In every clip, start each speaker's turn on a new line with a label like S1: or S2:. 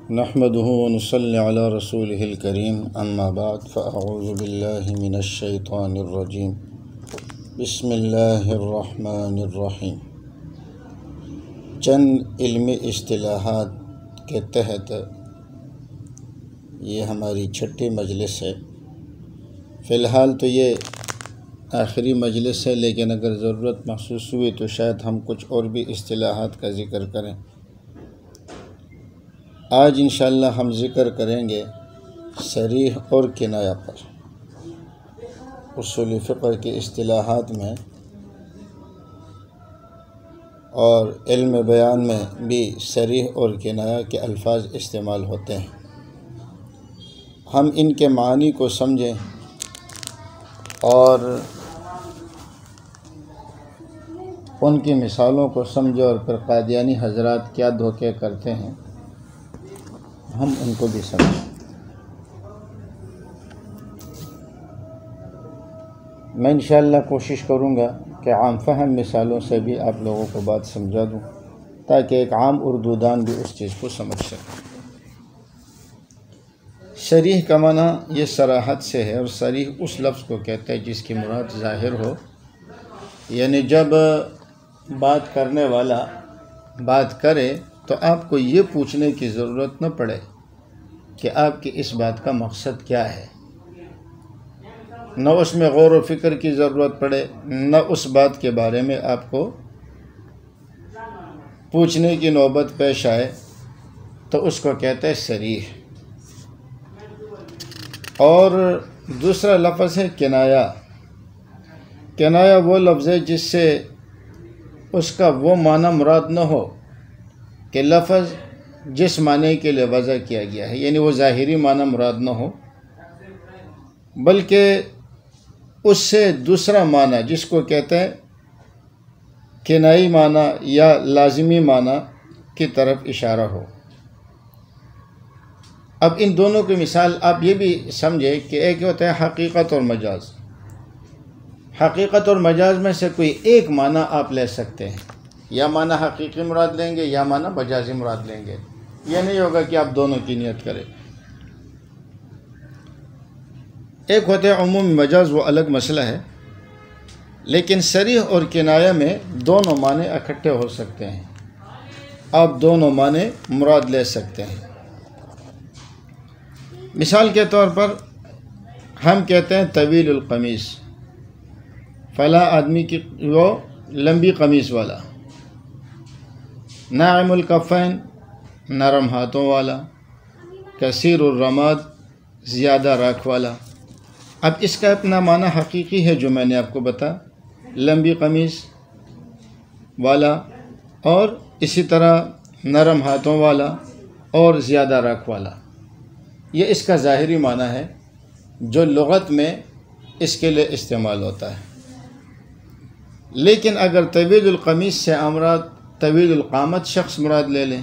S1: نحمده ونصلي على رسوله الكريم اما بعد فاعوذ بالله من الشیطان الرجیم بسم اللہ الرحمن الرحیم۔ چند علمی اصطلاحات کے تحت یہ ہماری چھٹی مجلس ہے۔ فی الحال تو یہ آخری مجلس ہے، لیکن اگر ضرورت محسوس ہوئی تو شاید ہم کچھ اور بھی اصطلاحات کا ذکر کریں۔ آج انشاءاللہ ہم ذکر کریں گے صریح اور کنایہ پر۔ اصول فقہ کی اصطلاحات میں اور علم بیان میں بھی صریح اور کنایہ کے الفاظ استعمال ہوتے ہیں۔ ہم ان کے معنی کو سمجھیں اور ان کی مثالوں کو سمجھیں، اور پھر قادیانی حضرات کیا دھوکے کرتے ہیں ہم ان کو بھی سمجھیں۔ میں انشاءاللہ کوشش کروں گا کہ عام فہم مثالوں سے بھی آپ لوگوں کو بات سمجھا دوں، تاکہ ایک عام اردو دان بھی اس چیز کو سمجھ سکے۔ صریح کا معنی یہ صراحت سے ہے، اور صریح اس لفظ کو کہتے ہیں جس کی مراد ظاہر ہو، یعنی جب بات کرنے والا بات کرے تو آپ کو یہ پوچھنے کی ضرورت نہ پڑے کہ آپ کی اس بات کا مقصد کیا ہے، نہ اس میں غور و فکر کی ضرورت پڑے، نہ اس بات کے بارے میں آپ کو پوچھنے کی نوبت پیش آئے، تو اس کو کہتے ہیں صریح۔ اور دوسرا لفظ ہے کنایہ۔ کنایہ وہ لفظ ہے جس سے اس کا وہ معنی مراد نہ ہو کہ لفظ جس معنی کے لیے وضع کیا گیا ہے، یعنی وہ ظاہری معنی مراد نہ ہو، بلکہ اس سے دوسرا معنی جس کو کہتے ہیں کنائی معنی یا لازمی معنی کی طرف اشارہ ہو۔ اب ان دونوں کی مثال آپ یہ بھی سمجھیں کہ ایک ہوتا ہے حقیقت اور مجاز۔ حقیقت اور مجاز میں سے کوئی ایک معنی آپ لے سکتے ہیں، یا معنی حقیقی مراد لیں گے یا معنی مجازی مراد لیں گے، یہ نہیں ہوگا کہ آپ دونوں کی نیت کریں۔ ایک ہوتا ہے عمومی مجاز، وہ الگ مسئلہ ہے، لیکن صریح اور کنایہ میں دونوں معنی اکٹھے ہو سکتے ہیں، آپ دونوں معنی مراد لے سکتے ہیں۔ مثال کے طور پر ہم کہتے ہیں طویل القمیص، فلاں آدمی کی وہ لمبی قمیص والا۔ ناعم الکفین، نرم ہاتھوں والا۔ کثیر الرماد، زیادہ راکھ والا۔ اب اس کا اپنا معنی حقیقی ہے جو میں نے آپ کو بتا، لمبی قمیص والا، اور اسی طرح نرم ہاتھوں والا اور زیادہ راکھ والا، یہ اس کا ظاہری معنی ہے جو لغت میں اس کے لیے استعمال ہوتا ہے۔ لیکن اگر طویل القمیص سے مراد طویل القامت شخص مراد لے لیں،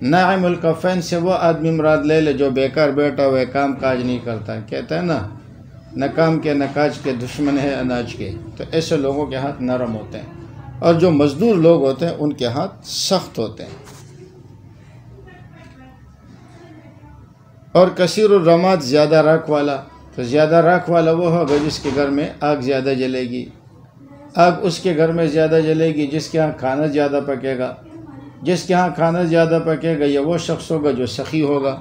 S1: ناعم الکفین سے وہ آدمی مراد لے لے جو بیکار بیٹھا ہوئے کام کاج نہیں کرتا، کہتا ہے نا نہ کام کے نہ کاج کے دشمن ہے اناج کے، تو ایسے لوگوں کے ہاتھ نرم ہوتے ہیں، اور جو مزدور لوگ ہوتے ہیں ان کے ہاتھ سخت ہوتے ہیں۔ اور کثیر الرماد، زیادہ راکھ والا، تو زیادہ راکھ والا وہ ہوگا جس کے گھر میں آگ زیادہ جلے گی، آگ اس کے گھر میں زیادہ جلے گی جس کے ہاں کھانا زیادہ پکے گا، جس کے ہاں کھانا زیادہ پکے گا، یا وہ شخص ہوگا جو سخی ہوگا،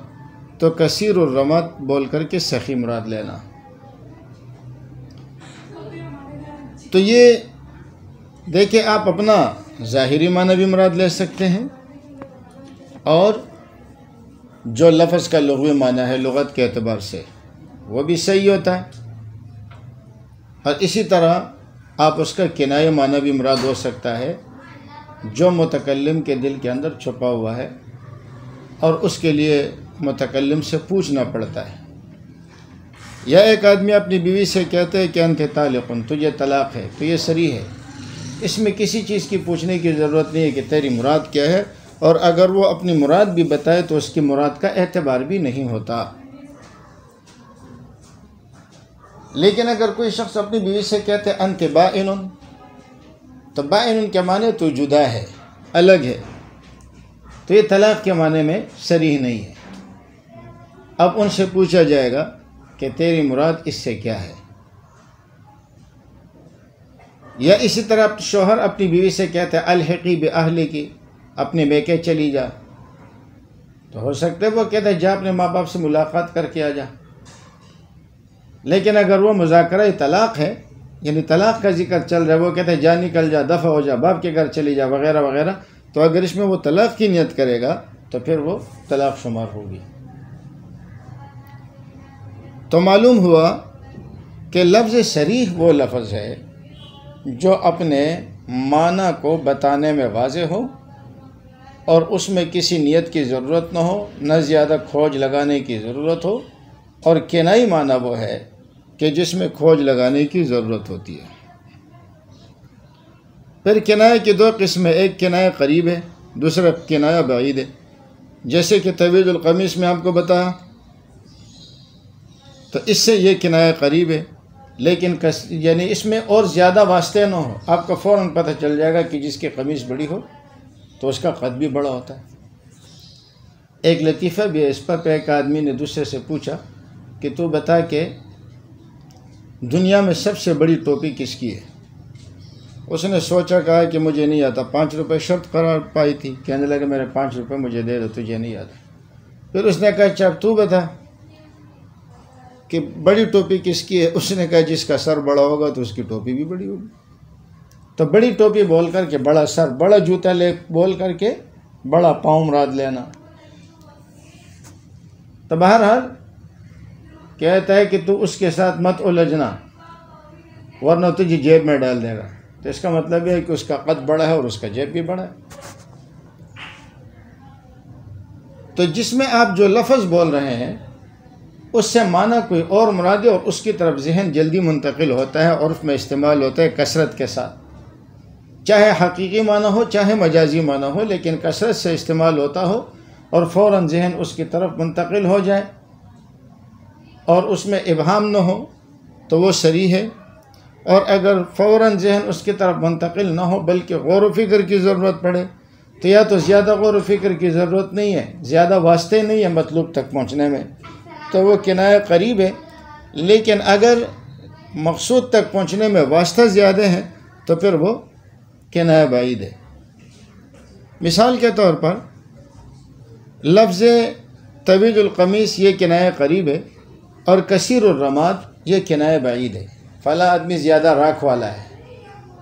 S1: تو کثیر الرماد بول کر کے سخی مراد لینا۔ تو یہ دیکھیں، آپ اپنا ظاہری معنی بھی مراد لے سکتے ہیں، اور جو لفظ کا لغوی معنی ہے لغت کے اعتبار سے وہ بھی صحیح ہوتا ہے، اور اسی طرح آپ اس کا کنایہ معنی بھی مراد ہو سکتا ہے جو متکلم کے دل کے اندر چھپا ہوا ہے، اور اس کے لیے متکلم سے پوچھنا پڑتا ہے۔ یا ایک آدمی اپنی بیوی سے کہتے ہے کہ انت طالق، تجھے طلاق ہے، تو یہ صریح ہے، اس میں کسی چیز کی پوچھنے کی ضرورت نہیں ہے کہ تیری مراد کیا ہے، اور اگر وہ اپنی مراد بھی بتائے تو اس کی مراد کا اعتبار بھی نہیں ہوتا۔ لیکن اگر کوئی شخص اپنی بیوی سے کہتے ہیں انت بائن، تو بائن کے معنی تو جدا ہے، الگ ہے، تو یہ طلاق کے معنی میں صریح نہیں ہے۔ اب ان سے پوچھا جائے گا کہ تیری مراد اس سے کیا ہے؟ یا اسی طرح شوہر اپنی بیوی سے کہتا ہے الحقی باہلکی، اپنے میکے چلی جا، تو ہو سکتا ہے وہ کہتا ہے جا اپنے ماں باپ سے ملاقات کر کے آ جا۔ لیکن اگر وہ مذاکرہ طلاق ہے، یعنی طلاق کا ذکر چل رہا ہے، وہ کہتا ہے جا نکل جا، دفع ہو جا، باپ کے گھر چلی جا، وغیرہ وغیرہ، تو اگر اس میں وہ طلاق کی نیت کرے گا تو پھر وہ طلاق شمار ہوگی۔ تو معلوم ہوا کہ لفظ صریح وہ لفظ ہے جو اپنے معنی کو بتانے میں واضح ہو اور اس میں کسی نیت کی ضرورت نہ ہو، نہ زیادہ کھوج لگانے کی ضرورت ہو، اور کنائی معنی وہ ہے کہ جس میں کھوج لگانے کی ضرورت ہوتی ہے۔ پھر کنایہ کی دو قسمیں، ایک کنایہ قریب ہے، دوسرا کنایہ بعید ہے۔ جیسے کہ طویل القمیص میں آپ کو بتایا، تو اس سے یہ کنایہ قریب ہے، لیکن یعنی اس میں اور زیادہ واسطے نہ ہو، آپ کو فوراً پتہ چل جائے گا کہ جس کی قمیص بڑی ہو تو اس کا قد بھی بڑا ہوتا ہے۔ ایک لطیفہ بھی ہے اس پر، ایک آدمی نے دوسرے سے پوچھا کہ تو بتا کہ دنیا میں سب سے بڑی ٹوپی کس کی ہے؟ اس نے سوچا، کہا کہ مجھے نہیں آتا، 5 روپے شرط قرار پائی تھی، کہنے لگا میرے 5 روپے مجھے دے دو، تجھے نہیں آتا۔ پھر اس نے کہا اچھا اب تو بتا کہ بڑی ٹوپی کس کی ہے؟ اس نے کہا جس کا سر بڑا ہوگا تو اس کی ٹوپی بھی بڑی ہوگی۔ تو بڑی ٹوپی بول کر کے بڑا سر، بڑا جوتا لے بول کر کے بڑا پاؤں مراد لینا۔ تو بہرحال کہتا ہے کہ تو اس کے ساتھ مت الجھنا ورنہ تجھے جیب میں ڈال دے گا۔ تو اس کا مطلب یہ ہے کہ اس کا قد بڑا ہے اور اس کا جیب بھی بڑا ہے۔ تو جس میں آپ جو لفظ بول رہے ہیں اس سے معنی کوئی اور مراد ہے اور اس کی طرف ذہن جلدی منتقل ہوتا ہے، عرف میں استعمال ہوتا ہے کثرت کے ساتھ، چاہے حقیقی معنی ہو چاہے مجازی معنی ہو، لیکن کثرت سے استعمال ہوتا ہو اور فوراً ذہن اس کی طرف منتقل ہو جائے اور اس میں ابہام نہ ہو تو وہ صریح ہے، اور اگر فوراً ذہن اس کی طرف منتقل نہ ہو بلکہ غور و فکر کی ضرورت پڑے تو یا تو زیادہ غور و فکر کی ضرورت نہیں ہے، زیادہ واسطے نہیں ہے مطلوب تک پہنچنے میں، تو وہ کنایہ قریب ہے۔ لیکن اگر مقصود تک پہنچنے میں واسطہ زیادہ ہے تو پھر وہ کنایہ بعید ہے۔ مثال کے طور پر لفظ طویل القمیص یہ کنایہ قریب ہے اور کثیر الرماد یہ کنایہ بعید ہے۔ فلاں آدمی زیادہ راکھ والا ہے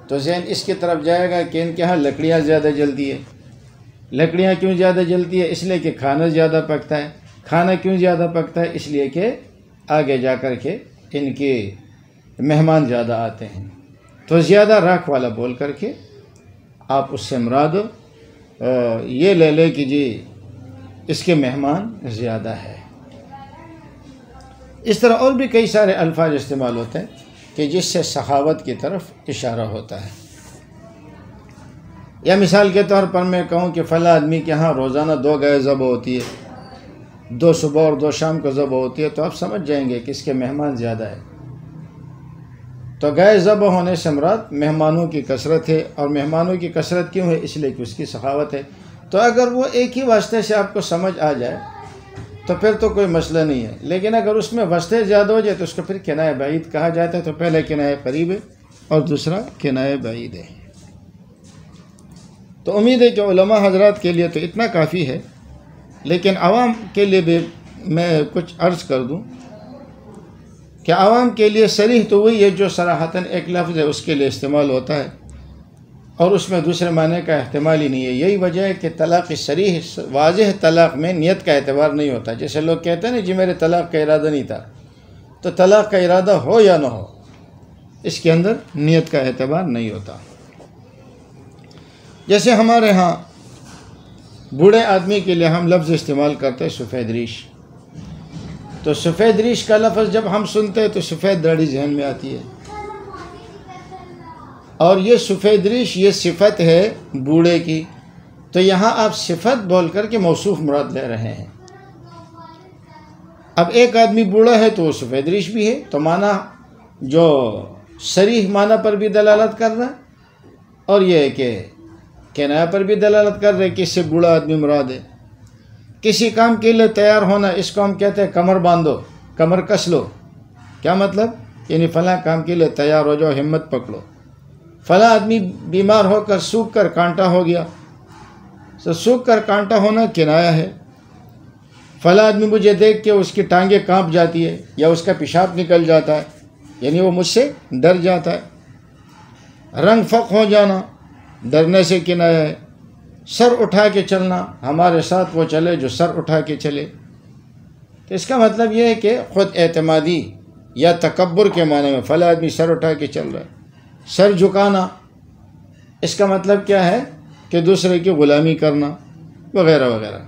S1: تو ذہن اس کی طرف جائے گا کہ ان کے ہاں لکڑیاں زیادہ جلتی ہے۔ لکڑیاں کیوں زیادہ جلتی ہے؟ اس لیے کہ کھانا زیادہ پکتا ہے۔ کھانا کیوں زیادہ پکتا ہے؟ اس لیے کہ آگے جا کر کے ان کے مہمان زیادہ آتے ہیں۔ تو زیادہ راکھ والا بول کر کے آپ اس سے مراد یہ لے لے کہ جی اس کے مہمان زیادہ ہے۔ اس طرح اور بھی کئی سارے الفاظ استعمال ہوتے ہیں کہ جس سے سخاوت کی طرف اشارہ ہوتا ہے۔ یا مثال کے طور پر میں کہوں کہ فلاں آدمی کے ہاں روزانہ 2 گائے ذبح ہوتی ہے، 2 صبح اور 2 شام کو ذبح ہوتی ہے، تو آپ سمجھ جائیں گے کہ اس کے مہمان زیادہ ہے۔ تو گائے ذبح ہونے سے مراد مہمانوں کی کثرت ہے، اور مہمانوں کی کثرت کیوں ہے؟ اس لیے کہ اس کی سخاوت ہے۔ تو اگر وہ ایک ہی واسطے سے آپ کو سمجھ آ جائے تو پھر تو کوئی مسئلہ نہیں ہے، لیکن اگر اس میں واسطے زیادہ ہو جائے تو اس کو پھر کنایہ بعید کہا جاتا ہے۔ تو پہلا کنایہ قریب ہے اور دوسرا کنایہ بعید ہے۔ تو امید ہے کہ علماء حضرات کے لیے تو اتنا کافی ہے، لیکن عوام کے لیے بھی میں کچھ عرض کر دوں کہ عوام کے لیے صریح تو وہی ہے جو صراحتاً ایک لفظ ہے اس کے لیے استعمال ہوتا ہے اور اس میں دوسرے معنی کا احتمال ہی نہیں ہے۔ یہی وجہ ہے کہ طلاق صریح واضح طلاق میں نیت کا اعتبار نہیں ہوتا۔ جیسے لوگ کہتے ہیں نا جی میرے طلاق کا ارادہ نہیں تھا، تو طلاق کا ارادہ ہو یا نہ ہو اس کے اندر نیت کا اعتبار نہیں ہوتا۔ جیسے ہمارے ہاں بوڑھے آدمی کے لیے ہم لفظ استعمال کرتے ہیں سفید ریش، تو سفید ریش کا لفظ جب ہم سنتے ہیں تو سفید داڑھی ذہن میں آتی ہے، اور یہ سفید ریش یہ صفت ہے بوڑھے کی، تو یہاں آپ صفت بول کر کے موصوف مراد لے رہے ہیں۔ اب ایک آدمی بوڑھا ہے تو وہ سفید ریش بھی ہے، تو معنی جو صریح معنی پر بھی دلالت کر رہا ہے، اور یہ ہے کہ کنایہ پر بھی دلالت کر رہے کہ اس سے بوڑھا آدمی مراد ہے۔ کسی کام کے لیے تیار ہونا، اس کو ہم کہتے ہیں کمر باندھو، کمر کس لو۔ کیا مطلب؟ یعنی فلاں کام کے لیے تیار ہو جاؤ، ہمت پکڑو۔ فلاں آدمی بیمار ہو کر سوکھ کر کانٹا ہو گیا، تو سوکھ کر کانٹا ہونا کنایہ ہے۔ فلاں آدمی مجھے دیکھ کے اس کی ٹانگیں کانپ جاتی ہے یا اس کا پیشاب نکل جاتا ہے، یعنی وہ مجھ سے ڈر جاتا ہے۔ رنگ فق ہو جانا ڈرنے سے کنایہ ہے۔ سر اٹھا کے چلنا، ہمارے ساتھ وہ چلے جو سر اٹھا کے چلے، تو اس کا مطلب یہ ہے کہ خود اعتمادی یا تکبر کے معنی میں فلاں آدمی سر اٹھا کے چل رہا ہے۔ سر جھکانا، اس کا مطلب کیا ہے کہ دوسرے کی غلامی کرنا وغیرہ وغیرہ۔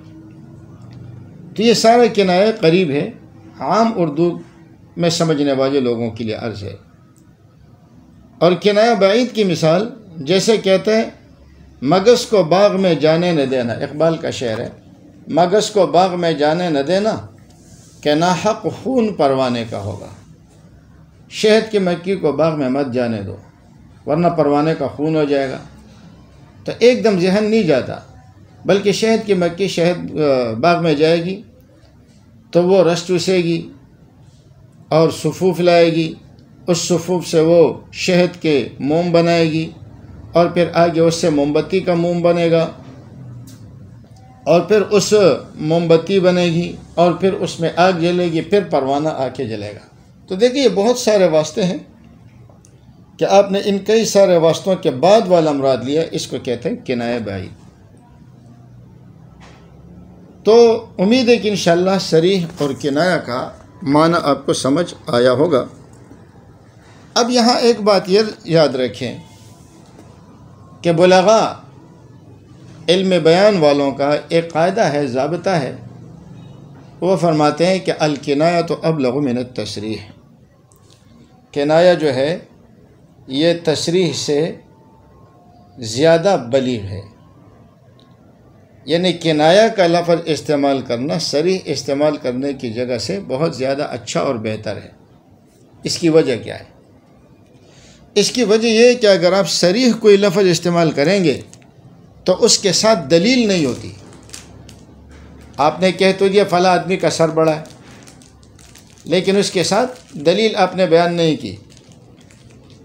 S1: تو یہ سارے کنایہ قریب ہے، عام اردو میں سمجھنے والے لوگوں کے لیے عرض ہے۔ اور کنایہ بعید کی مثال جیسے کہتے ہیں مگس کو باغ میں جانے نہ دینا، اقبال کا شعر ہے، مگس کو باغ میں جانے نہ دینا کہ ناحق خون پروانے کا ہوگا۔ شہد کی مکھی کو باغ میں مت جانے دو ورنہ پروانے کا خون ہو جائے گا۔ تو ایک دم ذہن نہیں جاتا، بلکہ شہد کی مکھی شہد باغ میں جائے گی تو وہ رس چوسے گی اور صفوف لائے گی، اس صفوف سے وہ شہد کے موم بنائے گی اور پھر آگے اس سے موم بتی کا موم بنے گا اور پھر اس موم بتی بنے گی اور پھر اس میں آگ جلے گی، پھر پروانہ آ کے جلے گا۔ تو دیکھیے یہ بہت سارے واسطے ہیں کہ آپ نے ان کئی سارے واسطوں کے بعد والا مراد لیا، اس کو کہتے ہیں کنایہ بعید۔ تو امید ہے کہ انشاءاللہ صریح اور کنایہ کا معنی آپ کو سمجھ آیا ہوگا۔ اب یہاں ایک بات یہ یاد رکھیں کہ بلغاء علم بیان والوں کا ایک قاعدہ ہے، ضابطہ ہے، وہ فرماتے ہیں کہ الکنایۃ ابلغ من التصریح۔ کنایہ جو ہے یہ تصریح سے زیادہ بلیغ ہے، یعنی کنایہ کا لفظ استعمال کرنا صریح استعمال کرنے کی جگہ سے بہت زیادہ اچھا اور بہتر ہے۔ اس کی وجہ کیا ہے؟ اس کی وجہ یہ ہے کہ اگر آپ صریح کوئی لفظ استعمال کریں گے تو اس کے ساتھ دلیل نہیں ہوتی۔ آپ نے کہہ تو دیا فلاں آدمی کا سر بڑا ہے، لیکن اس کے ساتھ دلیل آپ نے بیان نہیں کی،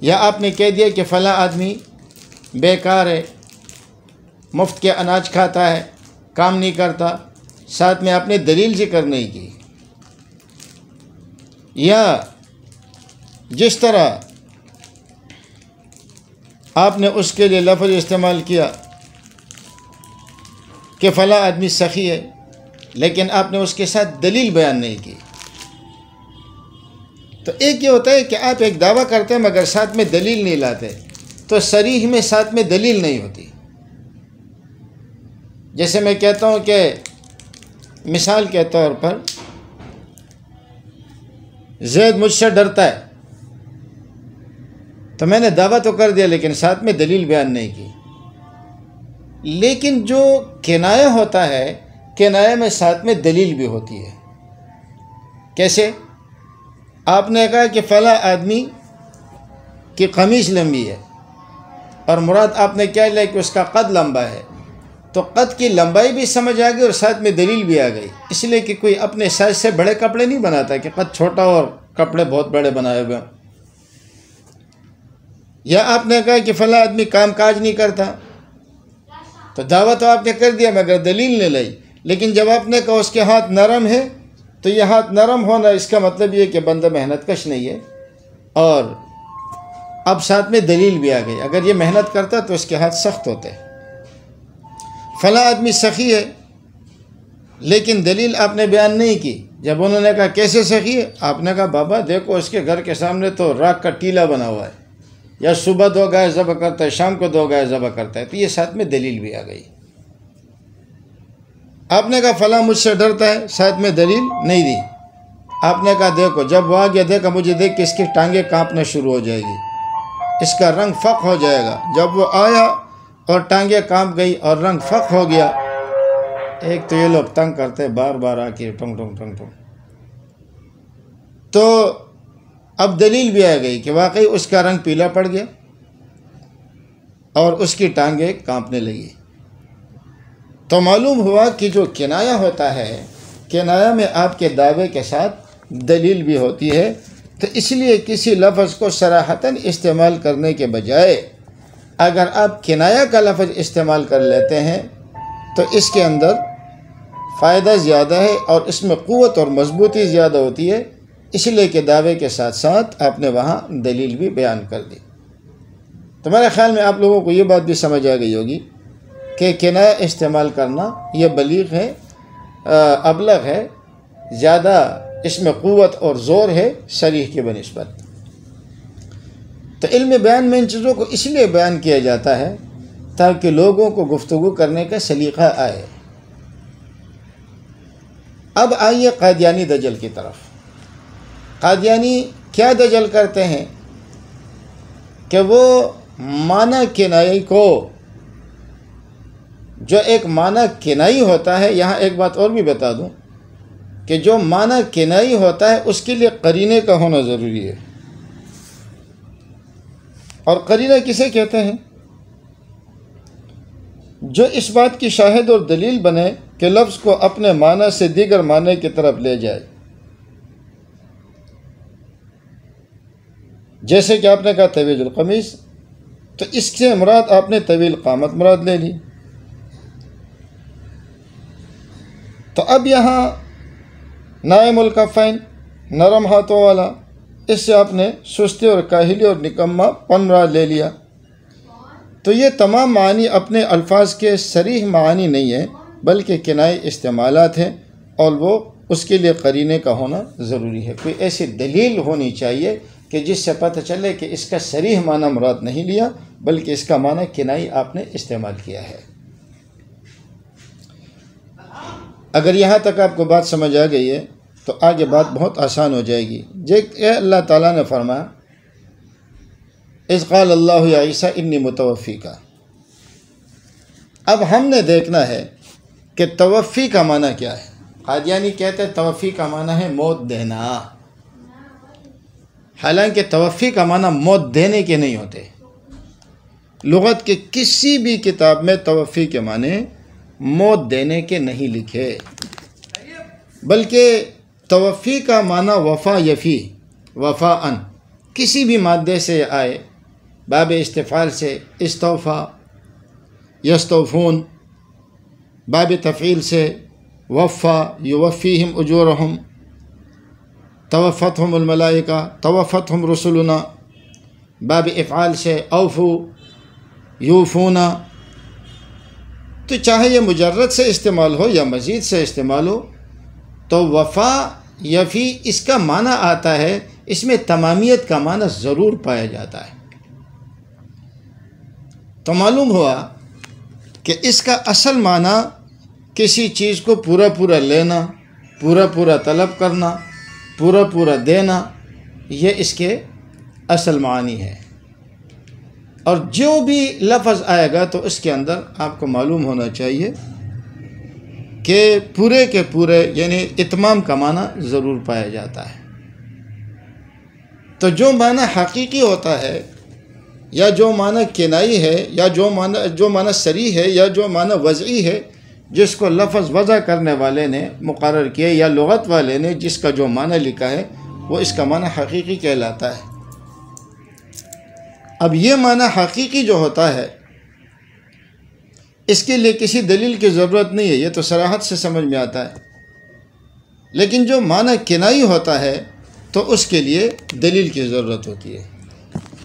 S1: یا آپ نے کہہ دیا کہ فلاں آدمی بیکار ہے، مفت کے اناج کھاتا ہے، کام نہیں کرتا، ساتھ میں آپ نے دلیل ذکر نہیں کی۔ یا جس طرح آپ نے اس کے لیے لفظ استعمال کیا کہ فلاں آدمی سخی ہے، لیکن آپ نے اس کے ساتھ دلیل بیان نہیں کی۔ تو ایک یہ ہوتا ہے کہ آپ ایک دعویٰ کرتے ہیں مگر ساتھ میں دلیل نہیں لاتے، تو صریح میں ساتھ میں دلیل نہیں ہوتی۔ جیسے میں کہتا ہوں کہ مثال کے طور پر زید مجھ سے ڈرتا ہے، تو میں نے دعویٰ تو کر دیا لیکن ساتھ میں دلیل بیان نہیں کی۔ لیکن جو کنایہ ہوتا ہے، کنایہ میں ساتھ میں دلیل بھی ہوتی ہے۔ کیسے؟ آپ نے کہا کہ فلاں آدمی کی قمیص لمبی ہے، اور مراد آپ نے کیا لیا کہ اس کا قد لمبا ہے، تو قد کی لمبائی بھی سمجھ آ گئی اور ساتھ میں دلیل بھی آ گئی۔ اس لیے کہ کوئی اپنے سائز سے بڑے کپڑے نہیں بناتا کہ قد چھوٹا اور کپڑے بہت بڑے بنائے ہوئے۔ یا آپ نے کہا کہ فلاں آدمی کام کاج نہیں کرتا، تو دعویٰ تو آپ نے کر دیا مگر دلیل نہیں لائی۔ لیکن جب آپ نے کہا اس کے ہاتھ نرم ہے، تو یہ ہاتھ نرم ہونا اس کا مطلب یہ کہ بندہ محنت کش نہیں ہے، اور اب ساتھ میں دلیل بھی آ گئی۔ اگر یہ محنت کرتا تو اس کے ہاتھ سخت ہوتے۔ فلاں آدمی سخی ہے، لیکن دلیل آپ نے بیان نہیں کی۔ جب انہوں نے کہا کیسے سخی ہے، آپ نے کہا بابا دیکھو اس کے گھر کے سامنے تو راکھ کا ٹیلا بنا ہوا ہے، یا صبح 2 گائے ذبح کرتا ہے، شام کو 2 گائے ذبح کرتا ہے، تو یہ ساتھ میں دلیل بھی آ گئی۔ آپ نے کہا فلاں مجھ سے ڈرتا ہے، ساتھ میں دلیل نہیں دی۔ آپ نے کہا دیکھو جب وہ آ گیا، دیکھا مجھے دیکھ کے اس کی ٹانگیں کانپنا شروع ہو جائے گی، اس کا رنگ فق ہو جائے گا۔ جب وہ آیا اور ٹانگیں کانپ گئی اور رنگ فق ہو گیا، ایک تو یہ لوگ تنگ کرتے بار بار آ کے ٹنگ ٹنگ ٹنگ ٹنگ، تو اب دلیل بھی آ گئی کہ واقعی اس کا رنگ پیلا پڑ گیا۔ اور اس کی ٹانگیں کانپنے لگی۔ تو معلوم ہوا کہ جو کنایا ہوتا ہے، کنایا میں آپ کے دعوے کے ساتھ دلیل بھی ہوتی ہے، تو اس لیے کسی لفظ کو صراحتاً استعمال کرنے کے بجائے اگر آپ کنایا کا لفظ استعمال کر لیتے ہیں تو اس کے اندر فائدہ زیادہ ہے اور اس میں قوت اور مضبوطی زیادہ ہوتی ہے، اس لیے کہ دعوے کے ساتھ ساتھ آپ نے وہاں دلیل بھی بیان کر دی۔ تو میرے خیال میں آپ لوگوں کو یہ بات بھی سمجھ آ گئی ہوگی کہ کنایا استعمال کرنا یہ بلیغ ہے، ابلغ ہے، زیادہ اس میں قوت اور زور ہے صریح کی بنسبت۔ تو علم بیان میں ان چیزوں کو اس لیے بیان کیا جاتا ہے تاکہ لوگوں کو گفتگو کرنے کا سلیقہ آئے۔ اب آئیے قادیانی دجل کی طرف۔ قادیانی کیا دجل کرتے ہیں کہ وہ معنی کنائی کو، جو ایک معنی کنائی ہوتا ہے، یہاں ایک بات اور بھی بتا دوں کہ جو معنی کنائی ہوتا ہے اس کے لیے قرینے کا ہونا ضروری ہے۔ اور قرینہ کسے کہتے ہیں؟ جو اس بات کی شاہد اور دلیل بنے کہ لفظ کو اپنے معنی سے دیگر معنی کی طرف لے جائے۔ جیسے کہ آپ نے کہا طویل القمیص، تو اس سے مراد آپ نے طویل قامت مراد لے لی۔ تو اب یہاں نائم الکفین، نرم ہاتھوں والا، اس سے آپ نے سستی اور کاہلی اور نکما پن مراد لے لیا۔ تو یہ تمام معنی اپنے الفاظ کے صریح معنی نہیں ہیں بلکہ کنائی استعمالات ہیں، اور وہ اس کے لیے قرینے کا ہونا ضروری ہے۔ کوئی ایسی دلیل ہونی چاہیے کہ جس سے پتہ چلے کہ اس کا صریح معنی مراد نہیں لیا بلکہ اس کا معنی کنائی آپ نے استعمال کیا ہے۔ اگر یہاں تک آپ کو بات سمجھ آ گئی ہے تو آگے بات بہت آسان ہو جائے گی۔ اللہ تعالیٰ نے فرمایا اذ قال اللہ یا عیسیٰ انی متوفیک۔ اب ہم نے دیکھنا ہے کہ توفی کا معنی کیا ہے۔ قادیانی کہتے ہیں توفی کا معنی ہے موت دینا، حالانکہ توفی کا معنی موت دینے کے نہیں ہوتے۔ لغت کے کسی بھی کتاب میں توفی کے معنی موت دینے کے نہیں لکھے، بلکہ توفی کا معنی وفا یفی، وفاءً، کسی بھی مادے سے آئے، باب استفعال سے استوفا، یستوفون، باب تفعیل سے وفا، یوفیہم اجورہم، توفتہم الملائکہ، توفتہم رسلنا، باب افعال سے اوفو، یوفونا۔ تو چاہے یہ مجرد سے استعمال ہو یا مزید سے استعمال ہو، تو وفا یفی اس کا معنی آتا ہے، اس میں تمامیت کا معنی ضرور پایا جاتا ہے۔ تو معلوم ہوا کہ اس کا اصل معنی کسی چیز کو پورا پورا لینا، پورا پورا طلب کرنا، پورا پورا دینا، یہ اس کے اصل معنی ہے۔ اور جو بھی لفظ آئے گا تو اس کے اندر آپ کو معلوم ہونا چاہیے کہ پورے کے پورے یعنی اتمام کا معنی ضرور پایا جاتا ہے۔ تو جو معنی حقیقی ہوتا ہے یا جو معنی کنائی ہے یا جو معنی صریح ہے یا جو معنی وضعی ہے، جس کو لفظ وضع کرنے والے نے مقرر کیا یا لغت والے نے جس کا جو معنی لکھا ہے، وہ اس کا معنی حقیقی کہلاتا ہے۔ اب یہ معنی حقیقی جو ہوتا ہے اس کے لیے کسی دلیل کی ضرورت نہیں ہے، یہ تو صراحت سے سمجھ میں آتا ہے۔ لیکن جو معنی کنائی ہوتا ہے تو اس کے لیے دلیل کی ضرورت ہوتی ہے۔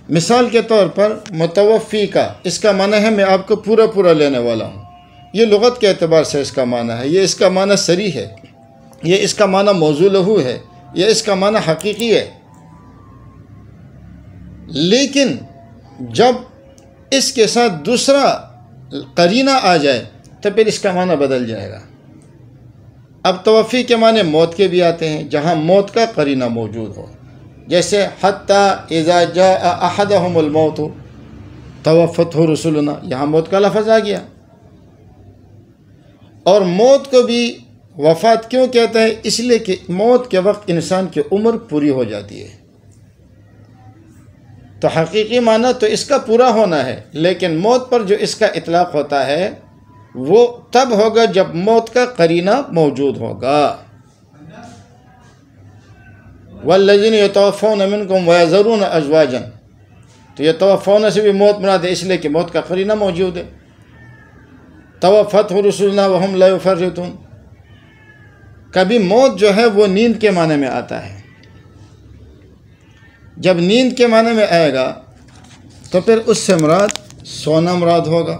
S1: مثال کے طور پر متوفی کا، اس کا معنی ہے میں آپ کو پورا پورا لینے والا ہوں، یہ لغت کے اعتبار سے اس کا معنی ہے، یہ اس کا معنی صریح ہے، یہ اس کا معنی موضوع لہو ہے، یہ اس کا معنی حقیقی ہے۔ لیکن جب اس کے ساتھ دوسرا قرینہ آ جائے تو پھر اس کا معنی بدل جائے گا۔ اب توفی کے معنی موت کے بھی آتے ہیں جہاں موت کا قرینہ موجود ہو، جیسے حتیٰ اذا جاء احدہم الموت توفتہ رسلنا، یہاں موت کا لفظ آ گیا۔ اور موت کو بھی وفات کیوں کہتا ہے؟ اس لیے کہ موت کے وقت انسان کی عمر پوری ہو جاتی ہے۔ تو حقیقی معنی تو اس کا پورا ہونا ہے، لیکن موت پر جو اس کا اطلاق ہوتا ہے وہ تب ہوگا جب موت کا قرینہ موجود ہوگا۔ والذین یتوفون منکم ویذرون ازواجا، تو یتوفون سے بھی موت مراد ہے، اس لیے کہ موت کا قرینہ موجود ہے۔ توفتہ رسلنا وہم لا یفرطون، کبھی موت جو ہے وہ نیند کے معنی میں آتا ہے، جب نیند کے معنی میں آئے گا تو پھر اس سے مراد سونا مراد ہوگا،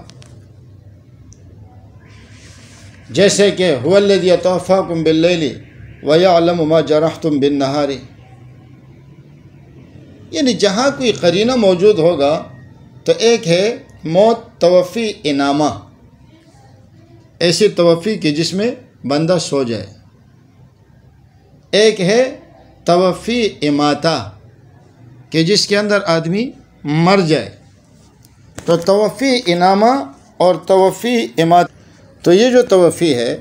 S1: جیسے کہ هو الذی یتوفاکم باللیل ویعلم ما جرحتم بالنہار، یعنی جہاں کوئی قرینہ موجود ہوگا تو ایک ہے موت توفی انامہ، ایسی توفی کہ جس میں بندہ سو جائے، ایک ہے توفی اماتہ کہ جس کے اندر آدمی مر جائے۔ تو توفی انامہ اور توفی اماتہ، تو یہ جو توفی ہے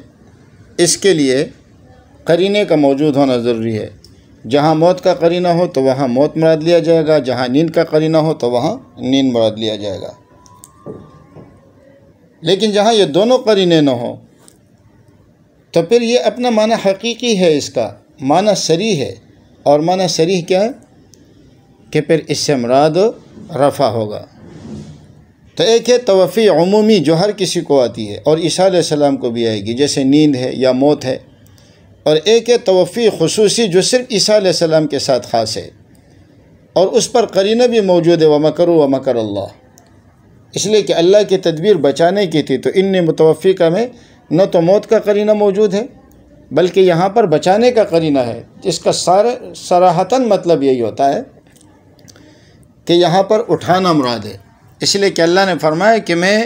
S1: اس کے لیے قرینے کا موجود ہونا ضروری ہے، جہاں موت کا قرینہ ہو تو وہاں موت مراد لیا جائے گا، جہاں نیند کا قرینہ ہو تو وہاں نیند مراد لیا جائے گا۔ لیکن جہاں یہ دونوں قرینے نہ ہوں تو پھر یہ اپنا معنی حقیقی ہے، اس کا معنی صریح ہے، اور معنی صریح کیا ہے کہ پھر اس سے مراد رفع ہوگا۔ تو ایک ہے توفی عمومی جو ہر کسی کو آتی ہے اور عیسیٰ علیہ السلام کو بھی آئے گی، جیسے نیند ہے یا موت ہے، اور ایک ہے توفی خصوصی جو صرف عیسیٰ علیہ السلام کے ساتھ خاص ہے، اور اس پر قرینہ بھی موجود ہے وَمَكَرُوا وَمَكَرَ اللَّهُ، اس لیے کہ اللہ کی تدبیر بچانے کی تھی، تو انی متوفیقہ میں نہ تو موت کا قرینہ موجود ہے بلکہ یہاں پر بچانے کا قرینہ ہے، جس کا صراحتاً مطلب یہی ہوتا ہے کہ یہاں پر اٹھانا مراد ہے، اس لیے کہ اللہ نے فرمایا کہ میں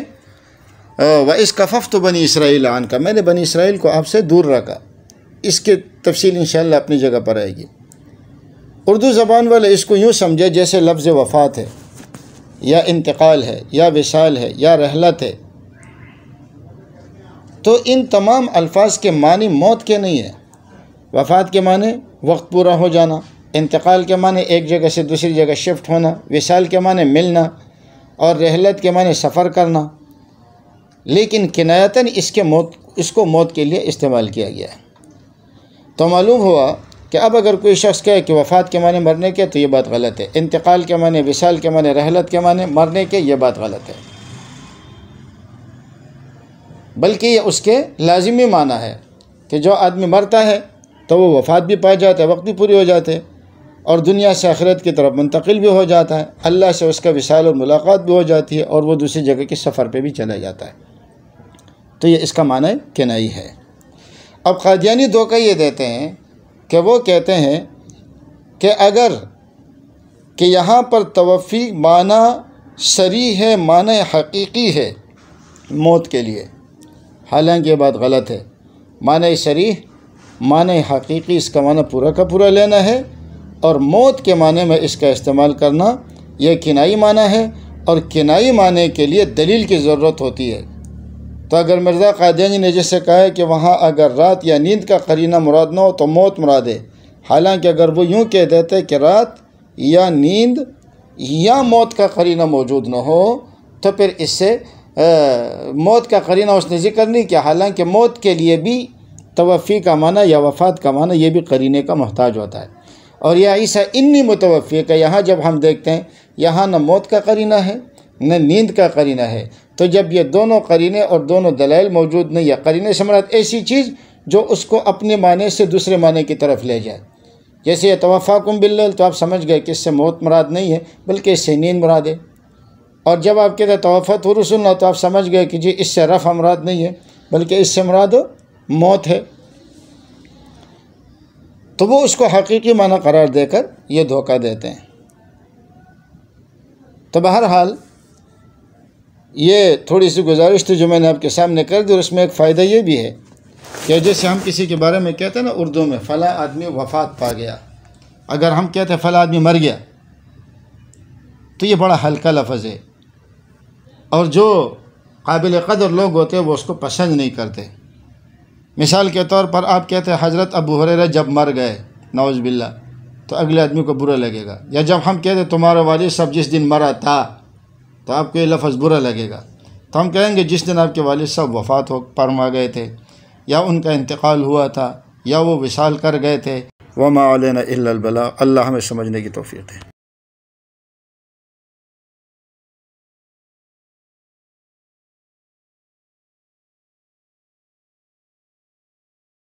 S1: وَإِذْ كَفَفْتُ بَنِي إِسْرَائِيلَ عَنْكَ، میں نے بنی اسرائیل کو آپ سے دور رکھا۔ اس کی تفصیل انشاءاللہ اپنی جگہ پر آئے گی۔ اردو زبان والے اس کو یوں سمجھے جیسے لفظ وفات ہے یا انتقال ہے یا وصال ہے یا رحلت ہے، تو ان تمام الفاظ کے معنی موت کے نہیں ہیں۔ وفات کے معنی وقت پورا ہو جانا، انتقال کے معنی ایک جگہ سے دوسری جگہ شفٹ ہونا، وصال کے معنی ملنا، اور رحلت کے معنی سفر کرنا، لیکن کنایتاً اس کو موت کے لیے استعمال کیا گیا ہے۔ تو معلوم ہوا کہ اب اگر کوئی شخص کہے کہ وفات کے معنی مرنے کے، تو یہ بات غلط ہے۔ انتقال کے معنی، وصال کے معنی، رحلت کے معنی مرنے کے، یہ بات غلط ہے، بلکہ یہ اس کے لازمی معنی ہے کہ جو آدمی مرتا ہے تو وہ وفات بھی پا جاتا ہے، وقت بھی پوری ہو جاتے ہیں، اور دنیا سے آخرت کی طرف منتقل بھی ہو جاتا ہے، اللہ سے اس کا وصال اور ملاقات بھی ہو جاتی ہے، اور وہ دوسری جگہ کے سفر پہ بھی چلا جاتا ہے۔ تو یہ اس کا معنی کنائی ہے۔ اب قادیانی دھوکہ یہ دیتے ہیں کہ وہ کہتے ہیں کہ اگر کہ یہاں پر توفی معنی صریح ہے، معنی حقیقی ہے موت کے لیے، حالانکہ یہ بات غلط ہے۔ معنی صریح، معنی حقیقی، اس کا معنی پورا کا پورا لینا ہے، اور موت کے معنی میں اس کا استعمال کرنا یہ کنائی معنی ہے، اور کنائی معنی کے لیے دلیل کی ضرورت ہوتی ہے۔ تو اگر مرزا قادیانی نے جیسے کہا ہے کہ وہاں اگر رات یا نیند کا قرینہ مراد نہ ہو تو موت مراد ہے، حالانکہ اگر وہ یوں کہہ دیتے کہ رات یا نیند یا موت کا قرینہ موجود نہ ہو تو پھر اس سے موت کا قرینہ اس نے ذکر نہیں کیا، حالانکہ موت کے لیے بھی توفی کا معنی یا وفات کا معنی یہ بھی قرینے کا محتاج ہوتا ہے۔ اور یا عیسیٰ انی متوفی کا یہاں جب ہم دیکھتے ہیں یہاں نہ موت کا قرینہ ہے نہ نیند کا قرینہ ہے، تو جب یہ دونوں قرینے اور دونوں دلائل موجود نہیں، یا قرینے سے مراد ایسی چیز جو اس کو اپنے معنی سے دوسرے معنی کی طرف لے جائے، جیسے یتوفاکم باللیل، تو آپ سمجھ گئے کہ اس سے موت مراد نہیں ہے بلکہ اس سے نیند مراد ہے، اور جب آپ کہتے ہیں توفت رسلنا، تو آپ سمجھ گئے کہ جی اس سے رفع مراد نہیں ہے بلکہ اس سے مراد موت ہے، تو وہ اس کو حقیقی معنی قرار دے کر یہ دھوکہ دیتے ہیں۔ تو بہرحال یہ تھوڑی سی گزارش تھی جو میں نے آپ کے سامنے کر دی، اور اس میں ایک فائدہ یہ بھی ہے کہ جیسے ہم کسی کے بارے میں کہتے ہیں نا اردو میں فلاں آدمی وفات پا گیا، اگر ہم کہتے ہیں فلاں آدمی مر گیا تو یہ بڑا ہلکا لفظ ہے، اور جو قابل قدر لوگ ہوتے ہیں وہ اس کو پسند نہیں کرتے۔ مثال کے طور پر آپ کہتے ہیں حضرت ابو ہریرہ جب مر گئے، نعوذ باللہ، تو اگلے آدمی کو برا لگے گا. یا جب ہم کہتے تمہارا والد صاحب جس دن مرا تھا تو آپ کو یہ لفظ برا لگے گا. تو ہم کہیں گے جس دن آپ کے والد صاحب وفات فرما گئے تھے، یا ان کا انتقال ہوا تھا، یا وہ وصال کر گئے تھے. وما علینا الا البلاغ. اللہ ہمیں سمجھنے کی توفیق دے.